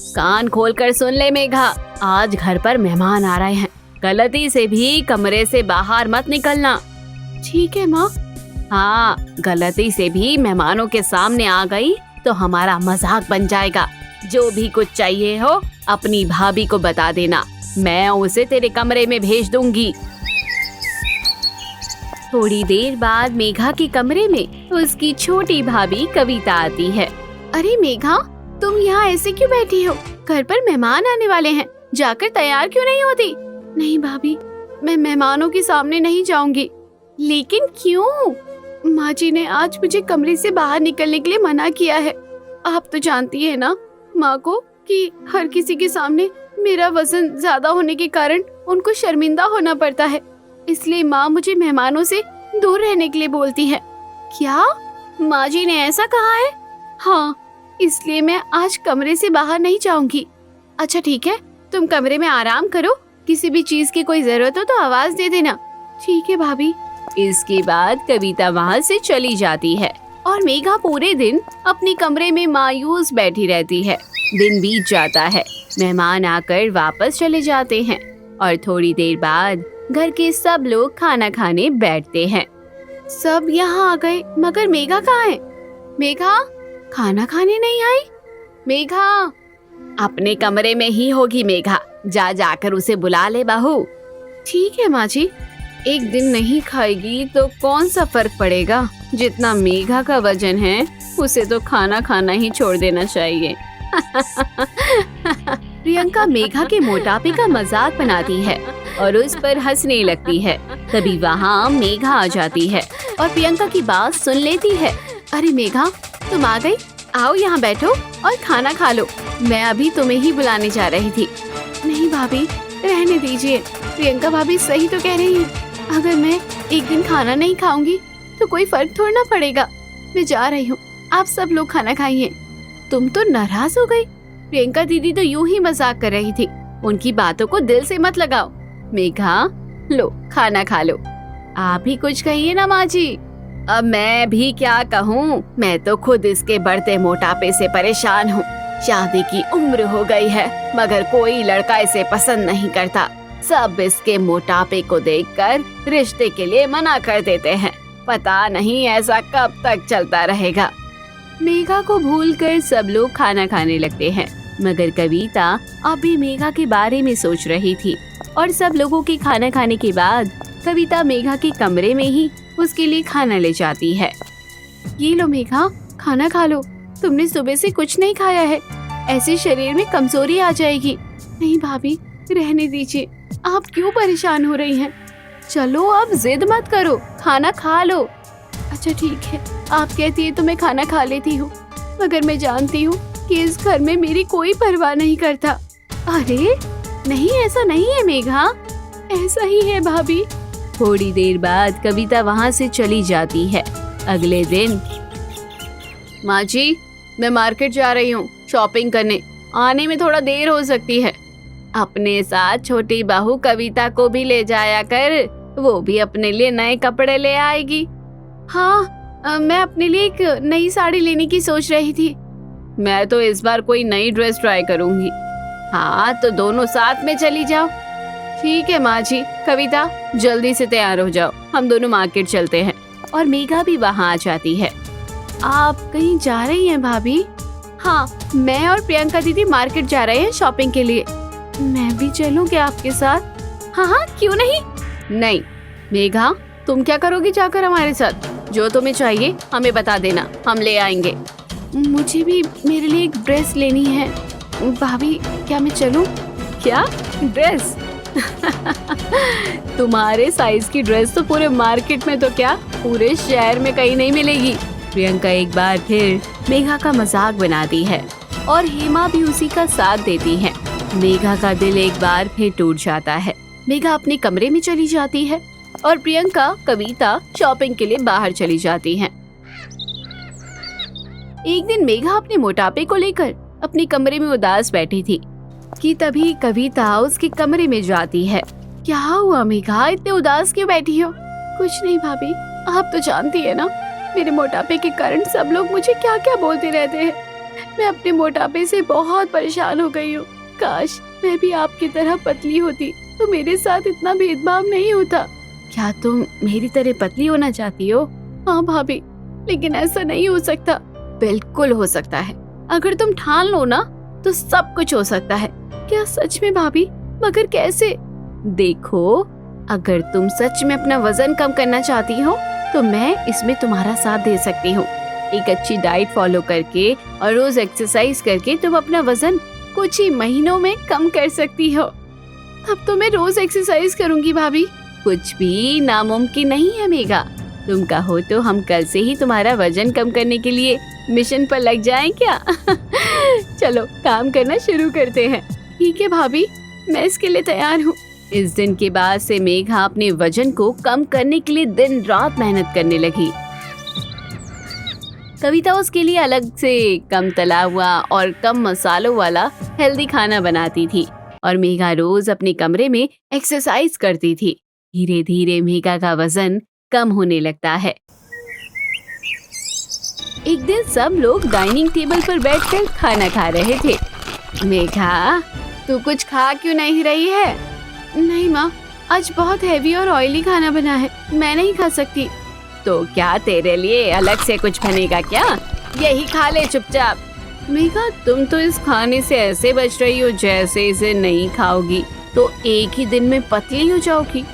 कान खोलकर सुन ले मेघा, आज घर पर मेहमान आ रहे हैं, गलती से भी कमरे से बाहर मत निकलना। ठीक है माँ। हाँ, गलती से भी मेहमानों के सामने आ गई तो हमारा मजाक बन जाएगा। जो भी कुछ चाहिए हो अपनी भाभी को बता देना, मैं उसे तेरे कमरे में भेज दूंगी। थोड़ी देर बाद मेघा के कमरे में उसकी छोटी भाभी कविता आती है। अरे मेघा, तुम यहाँ ऐसे क्यों बैठी हो? घर पर मेहमान आने वाले हैं, जाकर तैयार क्यों नहीं होती? नहीं भाभी, मैं मेहमानों के सामने नहीं जाऊंगी। लेकिन क्यों? माँ जी ने आज मुझे कमरे से बाहर निकलने के लिए मना किया है। आप तो जानती है ना माँ को कि हर किसी के सामने मेरा वजन ज्यादा होने के कारण उनको शर्मिंदा होना पड़ता है, इसलिए माँ मुझे मेहमानों से दूर रहने के लिए बोलती है। क्या माँ जी ने ऐसा कहा है? हाँ, इसलिए मैं आज कमरे से बाहर नहीं जाऊंगी। अच्छा ठीक है, तुम कमरे में आराम करो, किसी भी चीज की कोई जरूरत हो तो आवाज दे देना। ठीक है भाभी। इसके बाद कविता वहाँ से चली जाती है और मेघा पूरे दिन अपने कमरे में मायूस बैठी रहती है। दिन बीत जाता है, मेहमान आकर वापस चले जाते हैं और थोड़ी देर बाद घर के सब लोग खाना खाने बैठते हैं। सब यहाँ आ गए, मगर मेघा कहाँ है? मेघा खाना खाने नहीं आई? मेघा अपने कमरे में ही होगी। मेघा, जाकर उसे बुला ले बहू। ठीक है माँ जी, एक दिन नहीं खाएगी तो कौन सा फर्क पड़ेगा, जितना मेघा का वजन है उसे तो खाना खाना ही छोड़ देना चाहिए। प्रियंका मेघा के मोटापे का मजाक बनाती है और उस पर हंसने लगती है। तभी वहाँ मेघा आ जाती है और प्रियंका की बात सुन लेती है। अरे मेघा, तुम आ गई, आओ यहाँ बैठो और खाना खा लो, मैं अभी तुम्हें ही बुलाने जा रही थी। नहीं भाभी, रहने दीजिए, प्रियंका भाभी सही तो कह रही है। अगर मैं एक दिन खाना नहीं खाऊंगी तो कोई फर्क थोड़ा ना पड़ेगा। मैं जा रही हूँ, आप सब लोग खाना खाइए। तुम तो नाराज हो गई? प्रियंका दीदी तो यूं ही मजाक कर रही थी, उनकी बातों को दिल से मत लगाओ। मेघा, लो खाना खा लो। आप ही कुछ कहिए ना माँ जी। अब मैं भी क्या कहूँ, मैं तो खुद इसके बढ़ते मोटापे से परेशान हूँ। शादी की उम्र हो गई है मगर कोई लड़का इसे पसंद नहीं करता। सब इसके मोटापे को देखकर रिश्ते के लिए मना कर देते हैं। पता नहीं ऐसा कब तक चलता रहेगा। मेघा को भूलकर सब लोग खाना खाने लगते हैं, मगर कविता अभी मेघा के बारे में सोच रही थी। और सब लोगों के खाना खाने के बाद कविता मेघा के कमरे में ही उसके लिए खाना ले जाती है। ये लो मेघा, खाना खा लो, तुमने सुबह से कुछ नहीं खाया है, ऐसे शरीर में कमजोरी आ जाएगी। नहीं भाभी, रहने दीजिए, आप क्यों परेशान हो रही हैं? चलो अब जिद मत करो, खाना खा लो। अच्छा ठीक है, आप कहती है तो मैं खाना खा लेती हूँ, मगर मैं जानती हूँ कि इस घर में मेरी कोई परवाह नहीं करता। अरे नहीं, ऐसा नहीं है मेघा, ऐसा ही है भाभी। थोड़ी देर बाद कविता वहाँ से चली जाती है। अगले दिन, माँ जी मैं मार्केट जा रही हूँ शॉपिंग करने, आने में थोड़ा देर हो सकती है। अपने साथ छोटी बहू कविता को भी ले जाया कर, वो भी अपने लिए नए कपड़े ले आएगी। हाँ, मैं अपने लिए एक नई साड़ी लेने की सोच रही थी। मैं तो इस बार कोई नई ड्रेस ट्राई करूंगी। हाँ तो दोनों साथ में चली जाओ। ठीक है माँ जी। कविता जल्दी से तैयार हो जाओ, हम दोनों मार्केट चलते हैं। और मेघा भी वहाँ आ जाती है। आप कहीं जा रही हैं भाभी? हाँ, मैं और प्रियंका दीदी मार्केट जा रहे हैं शॉपिंग के लिए। मैं भी चलूं क्या आपके साथ? हाँ हाँ, क्यों नहीं। नहीं मेघा, तुम क्या करोगी जाकर हमारे साथ? जो तुम्हें चाहिए हमें बता देना, हम ले आएंगे। मुझे भी मेरे लिए एक ड्रेस लेनी है भाभी, क्या मैं चलूं? क्या ड्रेस? तुम्हारे साइज की ड्रेस तो पूरे मार्केट में तो क्या पूरे शहर में कहीं नहीं मिलेगी। प्रियंका एक बार फिर मेघा का मजाक बनाती है और हेमा भी उसी का साथ देती है। मेघा का दिल एक बार फिर टूट जाता है। मेघा अपने कमरे में चली जाती है और प्रियंका कविता शॉपिंग के लिए बाहर चली जाती हैं। एक दिन मेघा अपने मोटापे को लेकर अपने कमरे में उदास बैठी थी कि तभी कविता उसके कमरे में जाती है। क्या हुआ मेघा, इतने उदास क्यों बैठी हो? कुछ नहीं भाभी, आप तो जानती है ना, मेरे मोटापे के कारण सब लोग मुझे क्या क्या बोलते रहते हैं। मैं अपने मोटापे से बहुत परेशान हो गई हूँ। काश मैं भी आपकी तरह पतली होती तो मेरे साथ इतना भेदभाव नहीं होता। क्या तुम मेरी तरह पतली होना चाहती हो? हाँ भाभी, लेकिन ऐसा नहीं हो सकता। बिल्कुल हो सकता है, अगर तुम ठान लो ना तो सब कुछ हो सकता है। क्या सच में भाभी? मगर कैसे? देखो, अगर तुम सच में अपना वजन कम करना चाहती हो तो मैं इसमें तुम्हारा साथ दे सकती हूँ। एक अच्छी डाइट फॉलो करके और रोज एक्सरसाइज करके तुम अपना वजन कुछ ही महीनों में कम कर सकती हो। अब तो मैं रोज एक्सरसाइज करूंगी भाभी। कुछ भी नामुमकिन नहीं है मेघा। तुम कहो तो हम कल से ही तुम्हारा वजन कम करने के लिए मिशन पर लग जाएं क्या? चलो काम करना शुरू करते हैं। ठीक है भाभी, मैं इसके लिए तैयार हूँ। इस दिन के बाद से मेघा अपने वजन को कम करने के लिए दिन रात मेहनत करने लगी। कविता उसके लिए अलग से कम तला हुआ और कम मसालों वाला हेल्दी खाना बनाती थी और मेघा रोज अपने कमरे में एक्सरसाइज करती थी। धीरे धीरे मेघा का वजन कम होने लगता है। एक दिन सब लोग डाइनिंग टेबल पर बैठकर खाना खा रहे थे। मेघा, तू कुछ खा क्यों नहीं रही है? नहीं माँ, आज बहुत हैवी और ऑयली खाना बना है, मैं नहीं खा सकती। तो क्या तेरे लिए अलग से कुछ बनेगा क्या? यही खा ले चुपचाप। मेघा, तुम तो इस खाने से ऐसे बच रही हो जैसे इसे नहीं खाओगी तो एक ही दिन में पतली हो जाओगी।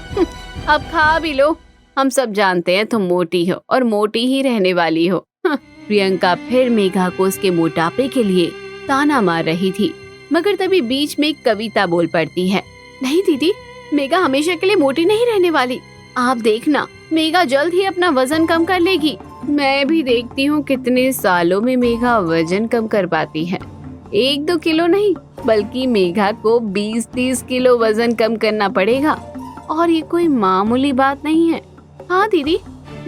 अब खा भी लो, हम सब जानते हैं तुम मोटी हो और मोटी ही रहने वाली हो। प्रियंका फिर मेघा को उसके मोटापे के लिए ताना मार रही थी, मगर तभी बीच में कविता बोल पड़ती है। नहीं दीदी, मेघा हमेशा के लिए मोटी नहीं रहने वाली। आप देखना, मेघा जल्द ही अपना वजन कम कर लेगी। मैं भी देखती हूँ कितने सालों में मेघा वजन कम कर पाती है। 1-2 किलो नहीं, बल्कि मेघा को 20-30 किलो वजन कम करना पड़ेगा और ये कोई मामूली बात नहीं है। हाँ दीदी,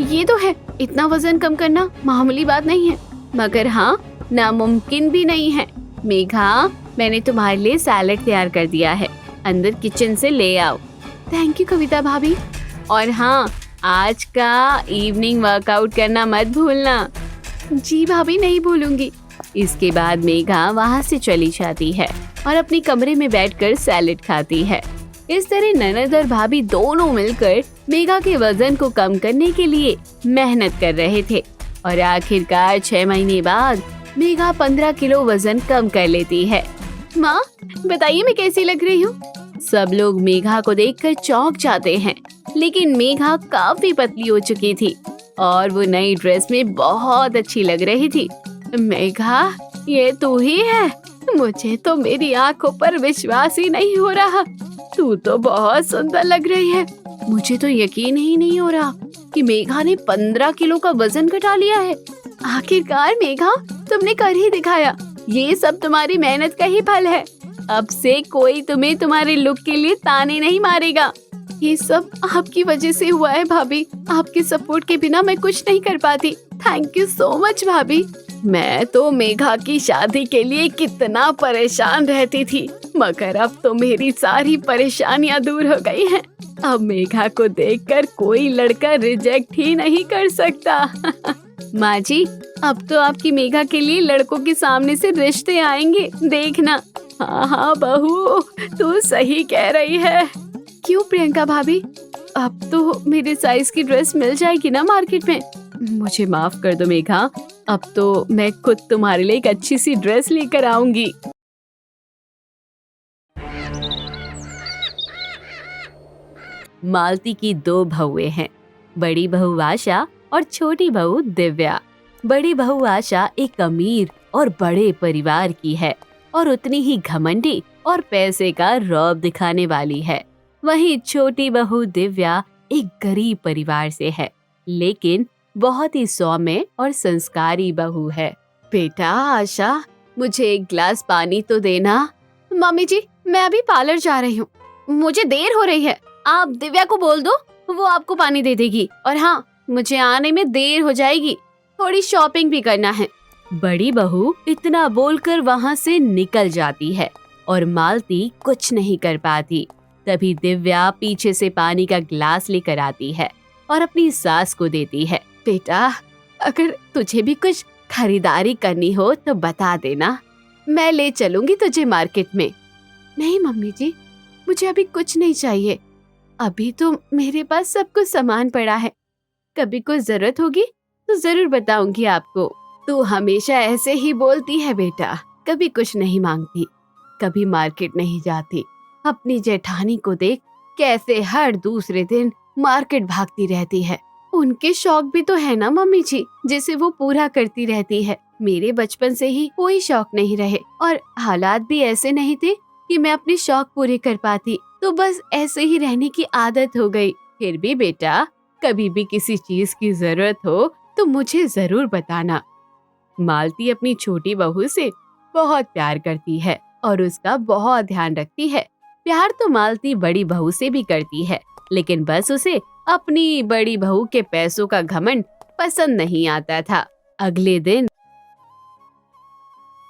ये तो है, इतना वजन कम करना मामूली बात नहीं है, मगर हाँ, नामुमकिन भी नहीं है। मेघा, मैंने तुम्हारे लिए सैलेड तैयार कर दिया है, अंदर किचन से ले आओ। थैंक यू कविता भाभी। और हाँ, आज का इवनिंग वर्कआउट करना मत भूलना। जी भाभी, नहीं भूलूंगी। इसके बाद मेघा वहाँ से चली जाती है और अपने कमरे में बैठकर सैलेड खाती है। इस तरह ननद और भाभी दोनों मिलकर मेघा के वजन को कम करने के लिए मेहनत कर रहे थे और आखिरकार 6 महीने बाद मेघा 15 किलो वजन कम कर लेती है। माँ, बताइए मैं कैसी लग रही हूँ? सब लोग मेघा को देखकर चौंक जाते हैं, लेकिन मेघा काफी पतली हो चुकी थी और वो नई ड्रेस में बहुत अच्छी लग रही थी। मेघा, ये तू ही है? मुझे तो मेरी आंखों पर विश्वास ही नहीं हो रहा। तू तो बहुत सुंदर लग रही है। मुझे तो यकीन ही नहीं हो रहा कि मेघा ने 15 किलो का वजन घटा लिया है। आखिरकार मेघा, तुमने कर ही दिखाया। ये सब तुम्हारी मेहनत का ही फल है। अब से कोई तुम्हें तुम्हारे लुक के लिए ताने नहीं मारेगा। ये सब आपकी वजह से हुआ है भाभी। आपके सपोर्ट के बिना मैं कुछ नहीं कर पाती। थैंक यू सो मच भाभी। मैं तो मेघा की शादी के लिए कितना परेशान रहती थी, मगर अब तो मेरी सारी परेशानियां दूर हो गई हैं। अब मेघा को देखकर कोई लड़का रिजेक्ट ही नहीं कर सकता। माँ जी, अब तो आपकी मेघा के लिए लड़कों के सामने से रिश्ते आएंगे, देखना। हाँ हाँ बहू, तू सही कह रही है। क्यों प्रियंका भाभी, अब तो मेरे साइज की ड्रेस मिल जाएगी ना मार्केट में? मुझे माफ कर दो मेघा, अब तो मैं खुद तुम्हारे लिए एक अच्छी सी ड्रेस लेकर आऊंगी। मालती की 2 बहुएं हैं, बड़ी बहू आशा और छोटी बहू दिव्या। बड़ी बहू आशा एक अमीर और बड़े परिवार की है और उतनी ही घमंडी और पैसे का रौब दिखाने वाली है। वहीं छोटी बहू दिव्या एक गरीब परिवार से है, लेकिन बहुत ही सौम्य और संस्कारी बहू है। बेटा आशा, मुझे एक गिलास पानी तो देना। मम्मी जी, मैं अभी पार्लर जा रही हूँ, मुझे देर हो रही है। आप दिव्या को बोल दो, वो आपको पानी दे देगी। और हाँ, मुझे आने में देर हो जाएगी, थोड़ी शॉपिंग भी करना है। बड़ी बहू इतना बोलकर वहाँ से निकल जाती है और मालती कुछ नहीं कर पाती। तभी दिव्या पीछे से पानी का गिलास लेकर आती है और अपनी सास को देती है। बेटा, अगर तुझे भी कुछ खरीदारी करनी हो तो बता देना, मैं ले चलूंगी तुझे मार्केट में। नहीं मम्मी जी, मुझे अभी कुछ नहीं चाहिए। अभी तो मेरे पास सब कुछ सामान पड़ा है। कभी कोई जरूरत होगी तो जरूर बताऊंगी आपको। तू हमेशा ऐसे ही बोलती है बेटा, कभी कुछ नहीं मांगती, कभी मार्केट नहीं जाती। अपनी जेठानी को देख कैसे हर दूसरे दिन मार्केट भागती रहती है। उनके शौक भी तो है ना मम्मी जी, जिसे वो पूरा करती रहती है। मेरे बचपन से ही कोई शौक नहीं रहे और हालात भी ऐसे नहीं थे कि मैं अपने शौक पूरे कर पाती, तो बस ऐसे ही रहने की आदत हो गई। फिर भी बेटा, कभी भी किसी चीज की जरूरत हो तो मुझे जरूर बताना। मालती अपनी छोटी बहू से बहुत प्यार करती है और उसका बहुत ध्यान रखती है। प्यार तो मालती बड़ी बहू से भी करती है, लेकिन बस उसे अपनी बड़ी बहू के पैसों का घमंड पसंद नहीं आता था। अगले दिन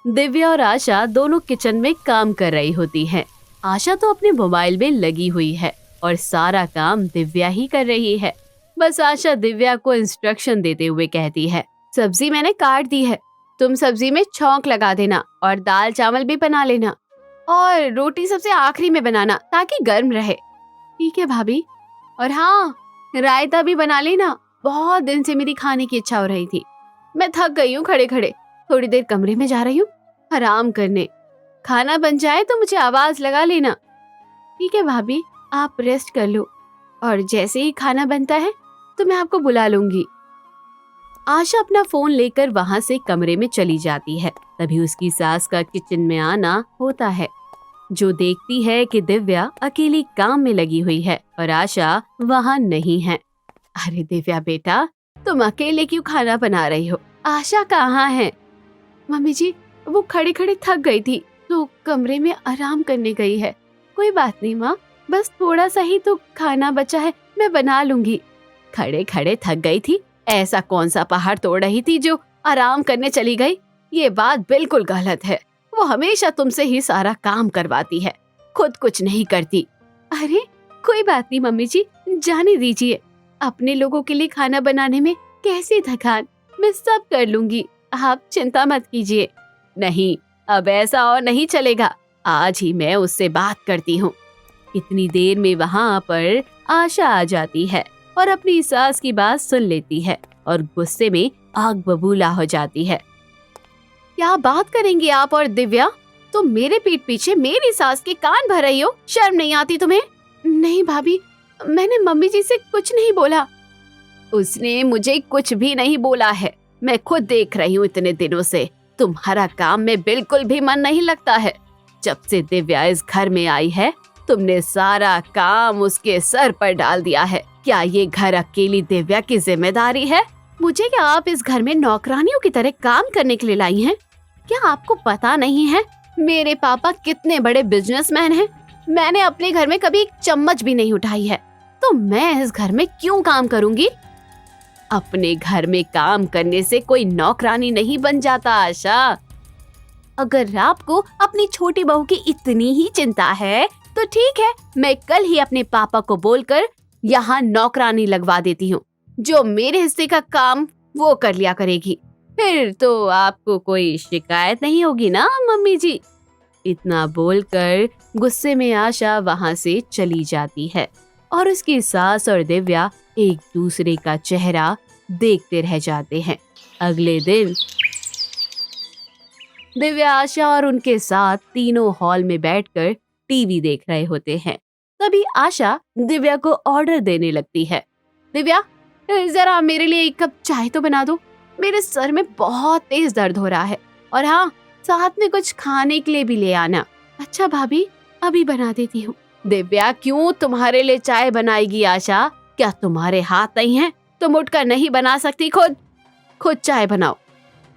दिव्या और आशा दोनों किचन में काम कर रही होती हैं। आशा तो अपने मोबाइल में लगी हुई है और सारा काम दिव्या ही कर रही है। बस आशा दिव्या को इंस्ट्रक्शन देते हुए कहती है, सब्जी मैंने काट दी है, तुम सब्जी में छौंक लगा देना और दाल चावल भी बना लेना और रोटी सबसे आखिरी में बनाना ताकि गर्म रहे। ठीक है भाभी। और हाँ, रायता भी बना लेना, बहुत दिन से मेरी खाने की इच्छा हो रही थी। मैं थक गई हूँ खड़े खड़े, थोड़ी देर कमरे में जा रही हूँ आराम करने। खाना बन जाए तो मुझे आवाज लगा लेना। ठीक है भाभी, आप रेस्ट कर लो और जैसे ही खाना बनता है तो मैं आपको बुला लूंगी। आशा अपना फोन लेकर वहाँ से कमरे में चली जाती है। तभी उसकी सास का किचन में आना होता है, जो देखती है कि दिव्या अकेली काम में लगी हुई है और आशा वहाँ नहीं है। अरे दिव्या बेटा, तुम अकेले क्यों खाना बना रही हो? आशा कहाँ है? मम्मी जी, वो खड़े खड़े थक गई थी तो कमरे में आराम करने गई है। कोई बात नहीं माँ, बस थोड़ा सा ही तो खाना बचा है, मैं बना लूंगी। खड़े खड़े थक गई थी? ऐसा कौन सा पहाड़ तोड़ रही थी जो आराम करने चली गई? ये बात बिल्कुल गलत है। वो हमेशा तुमसे ही सारा काम करवाती है, खुद कुछ नहीं करती। अरे कोई बात नहीं मम्मी जी, जाने दीजिए। अपने लोगों के लिए खाना बनाने में कैसी थकान, मैं सब कर लूंगी, आप चिंता मत कीजिए। नहीं, अब ऐसा और नहीं चलेगा। आज ही मैं उससे बात करती हूँ। इतनी देर में वहाँ पर आशा आ जाती है और अपनी सास की बात सुन लेती है और गुस्से में आग बबूला हो जाती है। क्या बात करेंगी आप और दिव्या? तुम मेरे पीठ पीछे मेरी सास के कान भर रही हो, शर्म नहीं आती तुम्हें? नहीं भाभी, मैंने मम्मी जी से कुछ नहीं बोला। उसने मुझे कुछ भी नहीं बोला है, मैं खुद देख रही हूँ इतने दिनों से। तुम्हारा काम में बिल्कुल भी मन नहीं लगता है। जब से दिव्या इस घर में आई है, तुमने सारा काम उसके सर पर डाल दिया है। क्या ये घर अकेली दिव्या की जिम्मेदारी है? मुझे क्या आप इस घर में नौकरानियों की तरह काम करने के लिए लाई हैं? क्या आपको पता नहीं है मेरे पापा कितने बड़े बिजनेसमैन हैं? मैंने अपने घर में कभी एक चम्मच भी नहीं उठाई है, तो मैं इस घर में क्यों काम करूंगी? अपने घर में काम करने से कोई नौकरानी नहीं बन जाता आशा। अगर आपको अपनी छोटी बहू की इतनी ही चिंता है तो ठीक है, मैं कल ही अपने पापा को बोलकर यहाँ नौकरानी लगवा देती हूँ, जो मेरे हिस्से का काम वो कर लिया करेगी। फिर तो आपको कोई शिकायत नहीं होगी ना मम्मी जी? इतना बोलकर गुस्से में आशा वहाँ से चली जाती है और उसकी सास और दिव्या एक दूसरे का चेहरा देखते रह जाते हैं। अगले दिन दिव्या, आशा और उनके साथ तीनों हॉल में बैठकर टीवी देख रहे होते हैं। तभी आशा दिव्या को ऑर्डर देने लगती है। दिव्या, जरा मेरे लिए एक कप चाय तो बना दो, मेरे सर में बहुत तेज दर्द हो रहा है। और हाँ, साथ में कुछ खाने के लिए भी ले आना। अच्छा भाभी, अभी बना देती हूँ। दिव्या, क्यों तुम्हारे लिए चाय बनाएगी आशा? क्या तुम्हारे हाथ नहीं हैं? तुम उठकर नहीं बना सकती? खुद चाय बनाओ।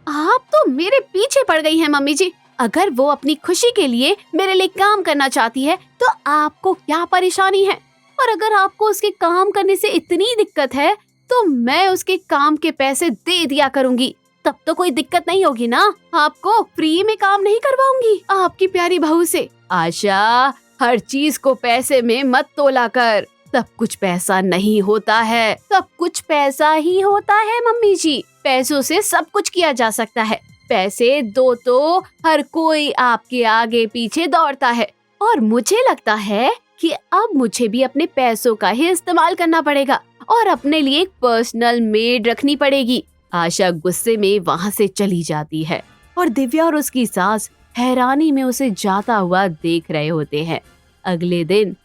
आप तो मेरे पीछे पड़ गई हैं मम्मी जी। अगर वो अपनी खुशी के लिए मेरे लिए काम करना चाहती है तो आपको क्या परेशानी है? और अगर आपको उसके काम करने से इतनी दिक्कत है तो मैं उसके काम के पैसे दे दिया करूंगी, तब तो कोई दिक्कत नहीं होगी ना। आपको फ्री में काम नहीं करवाऊंगी आपकी प्यारी बहू से। आशा, हर चीज को पैसे में मत तोला कर। सब कुछ पैसा नहीं होता है, सब कुछ पैसा ही होता है मम्मी जी। पैसों से सब कुछ किया जा सकता है। पैसे दो तो हर कोई आपके आगे पीछे दौड़ता है और मुझे लगता है कि अब मुझे भी अपने पैसों का ही इस्तेमाल करना पड़ेगा और अपने लिए एक पर्सनल मेड रखनी पड़ेगी। आशा गुस्से में वहाँ से चली जाती है और दिव्या और उसकी सास हैरानी में उसे जाता हुआ देख रहे होते हैं। अगले दिन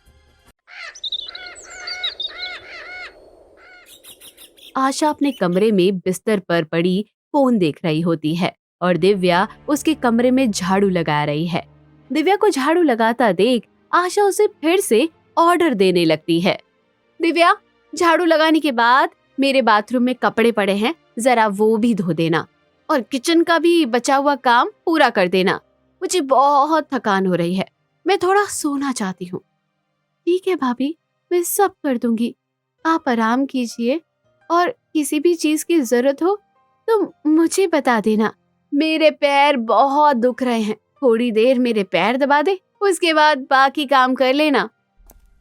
आशा अपने कमरे में बिस्तर पर पड़ी फोन देख रही होती है और दिव्या उसके कमरे में झाड़ू लगा रही है। दिव्या को झाड़ू लगाता देख आशा उसे फिर से ऑर्डर देने लगती है। दिव्या, झाड़ू लगाने के बाद मेरे बाथरूम में कपड़े पड़े हैं, जरा वो भी धो देना और किचन का भी बचा हुआ काम पूरा कर देना। मुझे बहुत थकान हो रही है, मैं थोड़ा सोना चाहती हूँ। ठीक है भाभी, मैं सब कर दूंगी, आप आराम कीजिए और किसी भी चीज की जरूरत हो तो मुझे बता देना। मेरे पैर बहुत दुख रहे हैं, थोड़ी देर मेरे पैर दबा दे, उसके बाद बाकी काम कर लेना।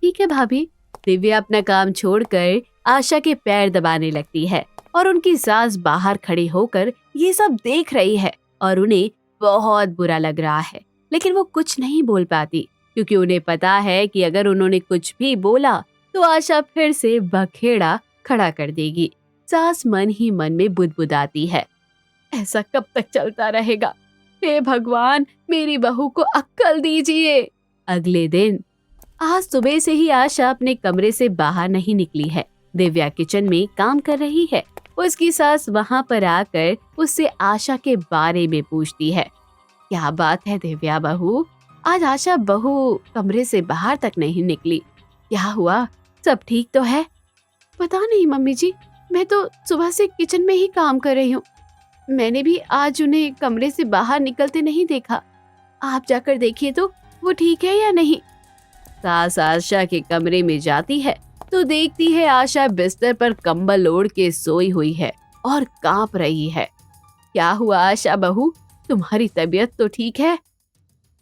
ठीक है भाभी। दिव्या अपना काम छोड़कर आशा के पैर दबाने लगती है और उनकी सास बाहर खड़ी होकर ये सब देख रही है और उन्हें बहुत बुरा लग रहा है, लेकिन वो कुछ नहीं बोल पाती क्योंकि उन्हें पता है कि अगर उन्होंने कुछ भी बोला तो आशा फिर से बखेड़ा खड़ा कर देगी। सास मन ही मन में बुदबुदाती है, ऐसा कब तक चलता रहेगा? हे भगवान, मेरी बहू को अक्ल दीजिए। अगले दिन आज सुबह से ही आशा अपने कमरे से बाहर नहीं निकली है। दिव्या किचन में काम कर रही है। उसकी सास वहाँ पर आकर उससे आशा के बारे में पूछती है। क्या बात है दिव्या बहू, आज आशा बहू कमरे से बाहर तक नहीं निकली, क्या हुआ? सब ठीक तो है? पता नहीं मम्मी जी, मैं तो सुबह से किचन में ही काम कर रही हूँ। मैंने भी आज उन्हें कमरे से बाहर निकलते नहीं देखा। आप जाकर देखिए तो वो ठीक है या नहीं। सास आशा के कमरे में जाती है तो देखती है आशा बिस्तर पर कंबल ओढ़ के सोई हुई है और कांप रही है। क्या हुआ आशा बहू, तुम्हारी तबीयत तो ठीक है?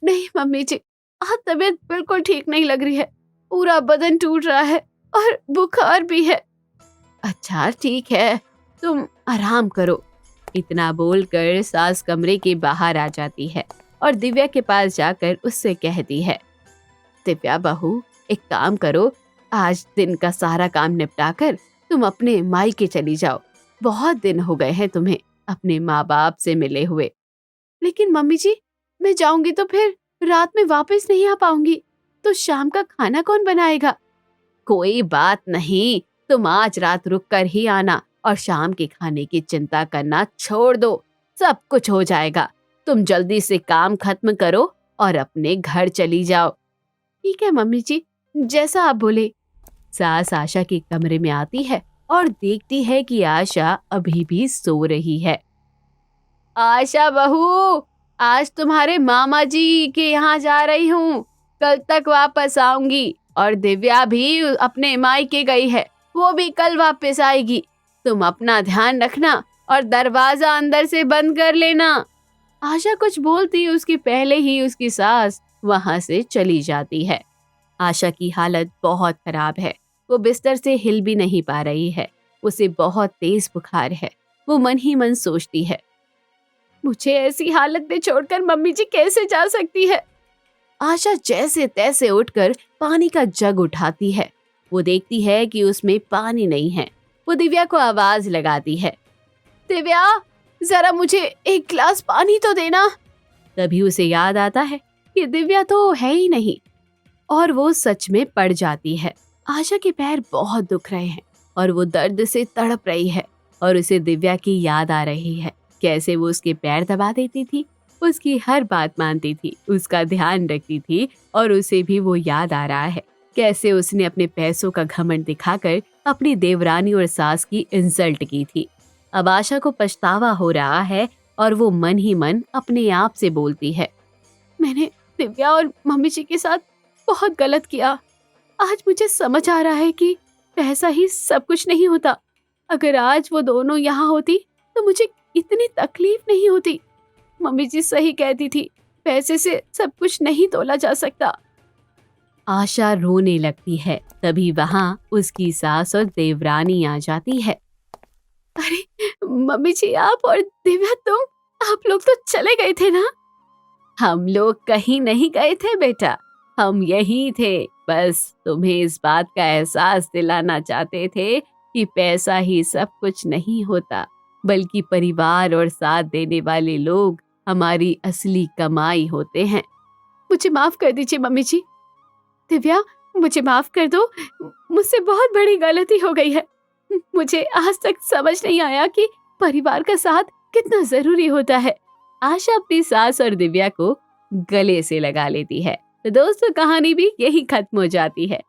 नहीं मम्मी जी, आज तबीयत बिल्कुल ठीक नहीं लग रही है, पूरा बदन टूट रहा है और बुखार भी है। अच्छा ठीक है, तुम आराम करो। इतना बोलकर सास कमरे के बाहर आ जाती है और दिव्या के पास जाकर उससे कहती है, दिव्या बहू एक काम करो, आज दिन का सारा काम निपटाकर तुम अपने मायके चली जाओ। बहुत दिन हो गए हैं तुम्हें अपने माँ बाप से मिले हुए। लेकिन मम्मी जी, मैं जाऊंगी तो फिर रात में वापस नहीं आ पाऊंगी, तो शाम का खाना कौन बनाएगा? कोई बात नहीं, तुम आज रात रुक कर ही आना और शाम के खाने की चिंता करना छोड़ दो, सब कुछ हो जाएगा। तुम जल्दी से काम खत्म करो और अपने घर चली जाओ। ठीक है मम्मी जी, जैसा आप बोले। सास आशा के कमरे में आती है और देखती है कि आशा अभी भी सो रही है। आशा बहू, आज तुम्हारे मामा जी के यहाँ जा रही हूँ, कल तक वापस आऊंगी और दिव्या भी अपने मायके गई है, वो भी कल वापस आएगी। तुम अपना ध्यान रखना और दरवाजा अंदर से बंद कर लेना। आशा कुछ बोलती उसके पहले ही उसकी सास वहां से चली जाती है। आशा की हालत बहुत खराब है, वो बिस्तर से हिल भी नहीं पा रही है, उसे बहुत तेज बुखार है। वो मन ही मन सोचती है, मुझे ऐसी हालत में छोड़कर मम्मी जी कैसे जा सकती है। आशा जैसे तैसे उठकर पानी का जग उठाती है। वो देखती है कि उसमें पानी नहीं है। वो दिव्या को आवाज लगाती है, दिव्या जरा मुझे एक गिलास पानी तो देना। तभी उसे याद आता है कि दिव्या तो है ही नहीं और वो सच में पड़ जाती है। आशा के पैर बहुत दुख रहे हैं और वो दर्द से तड़प रही है और उसे दिव्या की याद आ रही है। कैसे वो उसके पैर दबा देती थी, उसकी हर बात मानती थी, उसका ध्यान रखती थी और उसे भी वो याद आ रहा है कैसे उसने अपने पैसों का घमंड दिखाकर अपनी देवरानी और सास की इंसल्ट की थी। अब आशा को पछतावा हो रहा है और वो मन ही मन अपने आप से बोलती है, मैंने दिव्या और मम्मी जी के साथ बहुत गलत किया। आज मुझे समझ आ रहा है कि पैसा ही सब कुछ नहीं होता। अगर आज वो दोनों यहाँ होती तो मुझे इतनी तकलीफ नहीं होती। मम्मी जी सही कहती थी, पैसे से सब कुछ नहीं तोला जा सकता। आशा रोने लगती है। तभी वहाँ उसकी सास और देवरानी आ जाती है। अरे मम्मी जी, आप और दिव्या, आप लोग तो चले गए थे ना? हम लोग कहीं नहीं गए थे बेटा, हम यहीं थे। बस तुम्हें इस बात का एहसास दिलाना चाहते थे कि पैसा ही सब कुछ नहीं होता, बल्कि परिवार और साथ देने वाले लोग हमारी असली कमाई होते हैं। मुझे माफ कर दीजिए मम्मी जी। दिव्या, मुझे माफ कर दो, मुझसे बहुत बड़ी गलती हो गई है। मुझे आज तक समझ नहीं आया कि परिवार का साथ कितना जरूरी होता है। आशा अपनी सास और दिव्या को गले से लगा लेती है। तो दोस्तों, कहानी भी यही खत्म हो जाती है।